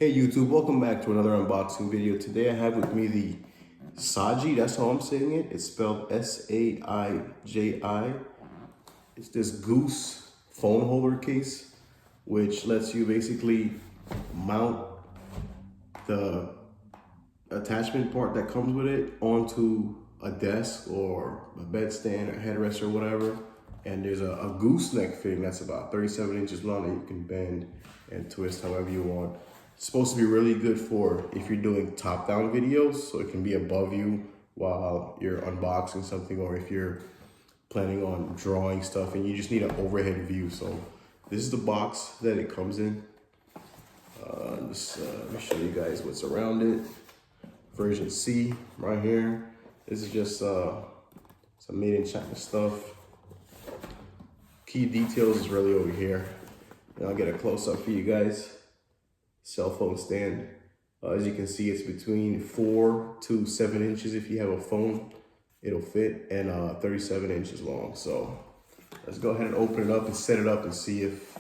Hey YouTube, welcome back to another unboxing video. Today I have with me the SAIJI, that's how I'm saying it. It's spelled S-A-I-J-I. It's this goose phone holder case, which lets you basically mount the attachment part that comes with it onto a desk or a bedstand or headrest or whatever. And there's a gooseneck fitting that's about 37 inches long that you can bend and twist however you want. It's supposed to be really good for if you're doing top-down videos, so it can be above you while you're unboxing something, or if you're planning on drawing stuff and you just need an overhead view. So this is the box that it comes in. Let me show you guys what's around it. Version C right here. This is just some made in China stuff. Key details is really over here. And I'll get a close up for you guys. Cell phone stand. As you can see, it's between 4 to 7 inches. If you have a phone, it'll fit, and 37 inches long. So let's go ahead and open it up and set it up and see if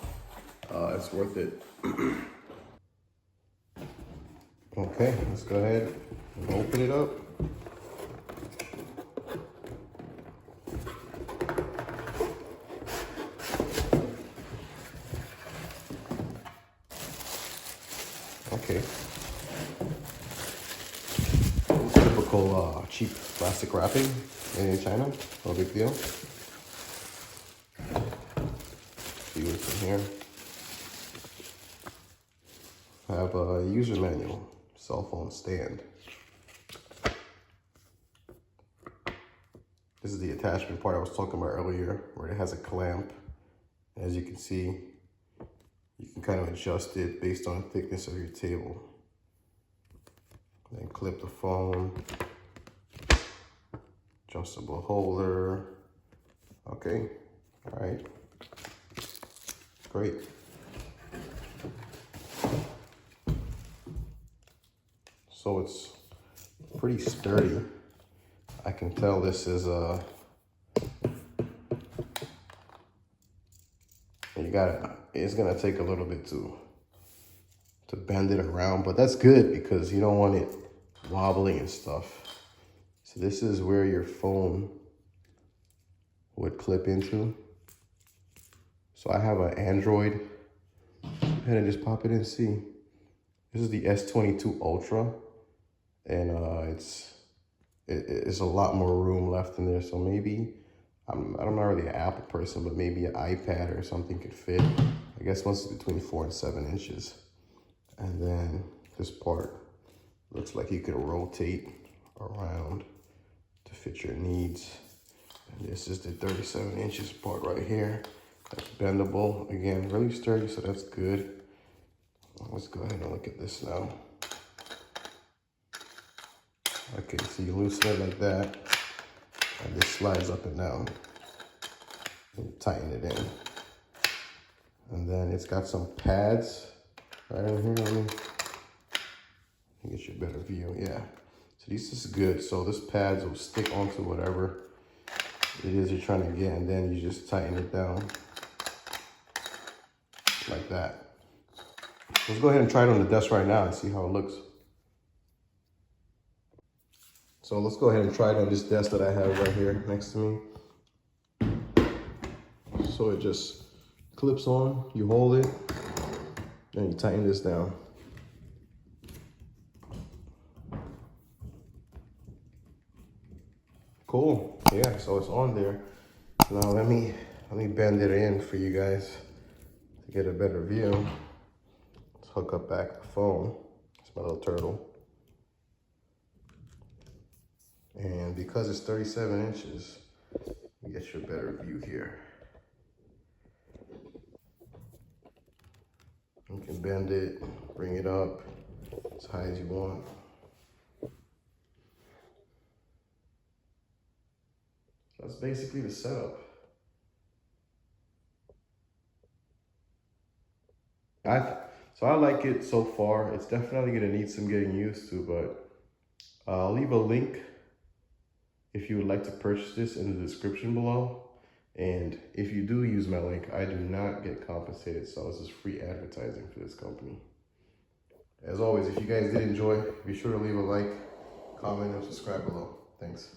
it's worth it. Okay, let's go ahead and open it up. Okay. Typical cheap plastic wrapping made in China. No big deal. See what's in here. I have a user manual, cell phone stand. This is the attachment part I was talking about earlier, where it has a clamp. As you can see, you can kind of adjust it based on the thickness of your table. Then clip the phone, adjustable holder. Okay, all right, great. So it's pretty sturdy. I can tell this is it's gonna take a little bit to bend it around, but that's good because you don't want it wobbling and stuff. So this is where your phone would clip into. So I have an Android. Go ahead and just pop it in, see. This is the S22 Ultra, and it's a lot more room left in there. So maybe, I'm not really an Apple person, but maybe an iPad or something could fit. I guess once it's between 4 and 7 inches. And then this part looks like you could rotate around to fit your needs. And this is the 37 inches part right here. That's bendable. Again, really sturdy, so that's good. Let's go ahead and look at this now. Okay, so you loosen it like that, and this slides up and down. And tighten it in. And then it's got some pads right in here. Let me get you a better view. Yeah. So this is good. So this pads will stick onto whatever it is you're trying to get, and then you just tighten it down like that. Let's go ahead and try it on the desk right now and see how it looks. So let's go ahead and try it on this desk that I have right here next to me. So it just clips on, you hold it, and you tighten this down. Cool, yeah, so it's on there. Now let me bend it in for you guys to get a better view. Let's hook up back the phone. It's my little turtle. And because it's 37 inches, you get you a better view here. You can bend it, bring it up as high as you want. That's basically the setup. So I like it so far. It's definitely gonna need some getting used to, but I'll leave a link if you would like to purchase this in the description below. And if you do use my link, I do not get compensated, so this is free advertising for this company. As always, if you guys did enjoy, be sure to leave a like, comment, and subscribe below. Thanks.